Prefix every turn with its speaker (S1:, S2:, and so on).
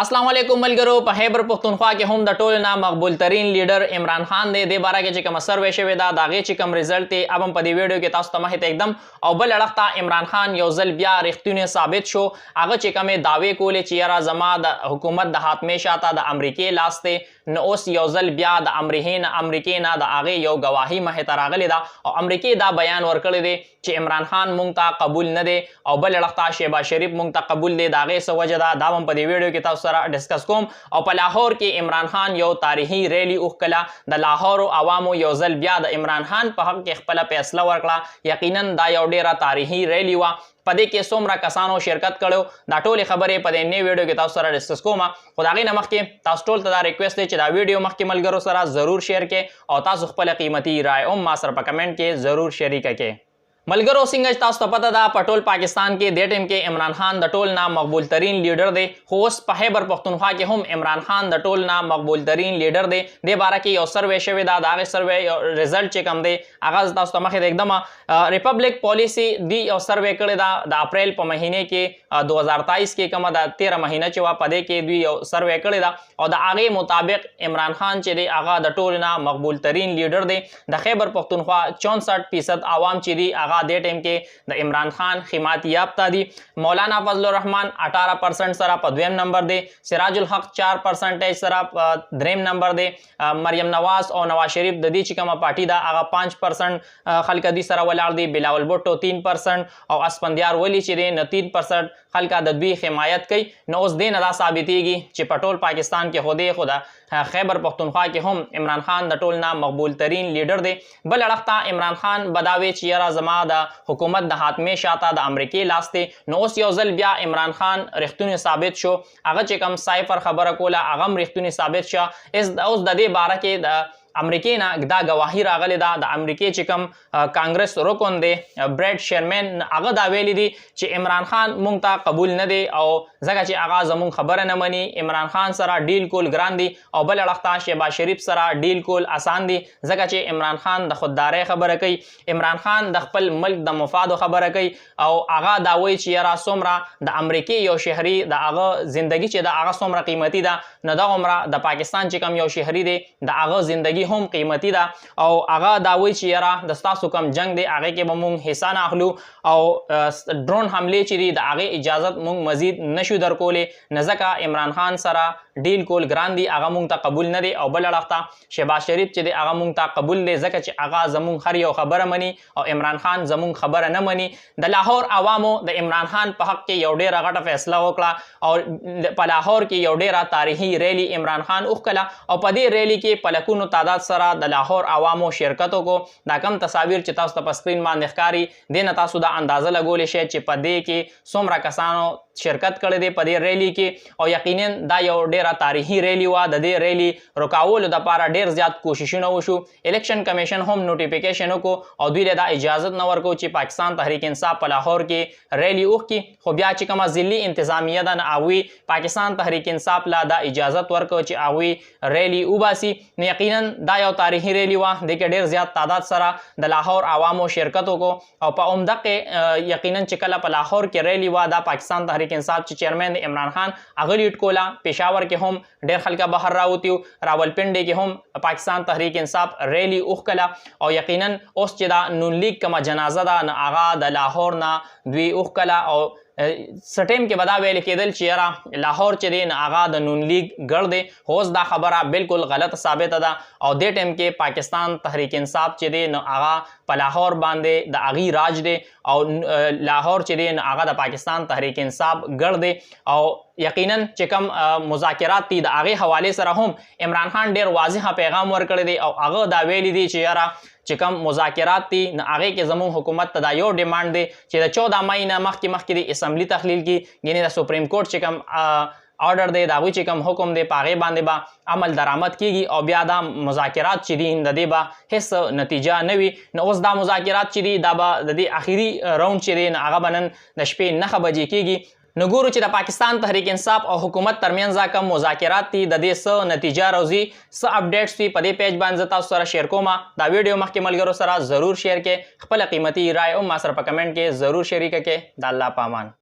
S1: अस्सलाम वालेकुम मलगरो په خیبر پښتونخوا کې هم د ټولو نه مقبول ترین لیډر عمران خان دی د باره کې چې کوم سروې شوی دا د هغې چې کوم ریزلټ دی اب هم په دې ویډیو کې تاسو ته مخې ته ایکدم او بل اړخ ته عمران خان یو ځل بیا رښتونی ثابت شو هغه چې کومې دعوې کولې چې یاره زما د حکومت د حاتمې شاته د امریکې لاس دی نو اوس یو ځل بیا د امریکې نه د هغې یو ګواهي مخې ته راغلې ده او امریکې دا بیان ورکړی دی چې عمران خان مونږ ته قبول نه دی او بل اړخ ته شهباز شریف مونږ ته قبول دی د هغې څه وجه ده دا هم په دې ویډیو کې تاسو سره ډسکس کوم او په لاهور کې عمران خان یو تاریخي ریلی وکړه د لاهور عوامو یو ځل بیا د عمران خان په حق کې خپله فیصله ورکړه یقینا دا یو ډیره تاریخي ریلی وه په دې کې څومره کسانو شرکت کړو دا ټولې خبرې په دې نوې ویډیو کې تاسو سره ډسکس کوم خو د هغې نه مخکې تاسو ټول ته دا ریکویسټ دی چې دا ویډیو مخکې ملګرو سره ضرور شیر کړئ او تاسو خپله قیمتي رای هم ما سره په کمنټ کې ضرور شریکه کړئ ملګرو څنګه چې تاسو ته پته ده په ټول پاکستان کې دې ټیم کې عمران خان د ټول نه مقبول ترین لیډر دی خو اوس په خیبر پښتونخوا کې هم عمران خان د ټول نه مقبول ترین لیډر دی دې باره کې یو سروې شوی ده د هغې سروې ریزلټ چې کوم دی هغه تاسو ته مخې ته ایکدم ریپبلک پالیسي دی یو سروې کړې ده د اپریل په مهینې کې 2023 کې کومه د 13 مهینه چې وه په دې کې دوی یو سروې کړې ده او د هغې مطابق عمران خان چې دی هغه د ټول نه مقبول ترین لیډر دی د خیبر پښتونخوا 64% عوام چې دی هغه دې ټیم کې د عمران خان حمایت یافته دي مولانا فضل الرحمن 18% سره په دویم نمبر دی سراج الحق 4% سره په دریم نمبر دی مریم نواز او نواز شریف د دې چې کومه پارټي ده هغه 5% خلک دي سره ولاړ دي بلاول بوټو 3% او اسفندیار ولی چې دی نه 3% خلک د دوی حمایت کوي نو اوس دې نه دا ثابتېږي چې په ټول پاکستان کې خو خیبر پښتونخوا کې هم عمران خان د ټول نه مقبول ترین لیډر دی بل اړخ ته عمران خان بداوي چې یاره زما د حکومت د حاتمې شاته د امریکې لاس دی نو اوس یو ځل بیا عمران خان رښتونی ثابت شو هغه چې کوم سایفر خبره کوله هغه هم رښتونی ثابت شه اوس د دې باره کې د امریکې نه دا ګواهي راغلې ده د امریکې چې کوم کانګرس رکن دی برډ شرمن هغه دا ویلي دي چې عمران خان مونږ ته قبول نه دی او ځکه چې هغه زمونږ خبره نه مني عمران خان سره ډیل کول ګران دی او بل اړخ ته شهباز شریف سره ډیل کول اسان دی ځکه چې عمران خان د خوددارۍ خبره کوي عمران خان د خپل ملک د مفادو خبره کوي او هغه دا وایي چې یاره څومره د امریکې یو شهري د هغه زندگی چې د هغه څومره قیمتي ده نو دغومره د پاکستان چې کوم یو شهري دی د هغه زندگی هم قیمتي ده او هغه دا وایي چې یاره د ستاسو کوم جنگ دی هغې کې به مونږ حصه نه اخلو او ډرون حملې چې دي د هغې اجازت مونږ مزید نشو درکولی نه ځکه عمران خان سره ډیل کول ګران دی هغه مونږ ته قبول نه دی او بل اړخ ته شهباز شریف چې دی هغه مونږ ته قبول دی ځکه چې هغه زمونږ هر یو خبره مني او عمران خان زمونږ خبره نه مني د لاهور عوامو د عمران خان په حق کې یو ډیره غټه فیصله وکړه او په لاهور کې یو ډیره تاریخي ریلی عمران خان وکړه او په دې ریلی کې په لکونو تعداد سره د لاهور عوامو شرکت وکړو دا کم تصاویر چې تاسو ته په سکرین باندې ښکاري دې نه تاسو دا اندازه لګولی شئ چې په دې کې څومره کسانو شرکت کړی دی په دې ریلی کې او یقینا دا یو ډیره تاریخي ریلی وه د دې ریلی رکاولو دپاره ډیر زیات کوششونه وشو الیکشن کمیشن هم نوټیفیکیشن وکړو او دوی له دا اجازت نه ورکړو چې پاکستان تحریک انصاف په لاهور کې ریلی وکړي خو بیا چې کومه ضلعي انتظامیه ده نه هغوی پاکستان تحریک انصاف له دا اجازت ورکړو چې هغوی ریلی وباسي نو یقینا دا یو تاریخي ریلی وه دې کې ډیر زیات تعداد سره د لاهور عوامو شرکت وکړو او په همدغې یقینا چې کله په لاهور کې ریلی وه دا پاکستان تحریک انصاف چې چیرمن دی عمران خان هغه لیډ کوله پېښور کې هم ډېر خلک بهر راوتي راولپنډۍ کې هم پاکستان تحریک انصاف ریلی وکړله او یقینا اوس چې دا نون لیگ کومه جنازه ده نه هغه د لاهور نه دوی وکړله او سټیم کې به دا ویل کېدل چې یاره لاهور چې دی نه هغه د نون لیگ ګړ دی خو اوس دا خبره بالکل غلطه ثابته ده او دې ټیم کې پاکستان تحریک انصاف چې دی نو هغه په لاهور باندې د هغې راج دی او لاهور چې دی نو هغه د پاکستان تحریک انصاف ګړ دی او یقینا چې کوم مذاکرات دي د هغې حوالې سره هم عمران خان ډېر واضحه پیغام ورکړی دی او هغه دا ویلی دی چې یاره چې کوم مذاکرات دي نه هغې کې زموږ حکومت ته دا یو ډیمانډ دی چې د 14 مای نه مخکې د اسمبلي تحلیل کې یعنې د سپریم کورټ چې کوم آرډر دی د هغوی چې کوم حکم دی په هغې باندې به عمل درآمد کیږي او بیا دا مذاکرات چې دي د دې به هیڅ نتیجه نه وي نو اوس دا مذاکرات چې دي دا به د دې اخري راوند چې دی نو هغه به نن د شپې 9 بجې کیږي نو ګورو چې د پاکستان تحریک انصاف او حکومت ترمنځ کوم مذاکرات دي د دې څه نتیجه راوځي څه اپډیټس وي په دې پیج باندې زه تاسو سره شیر کوم دا ویډیو مخکې ملګرو سره ضرور شیر کړئ خپله قیمتي رای هم ما سره په کمنټ کې ضرور شریکه کړئ د الله په امان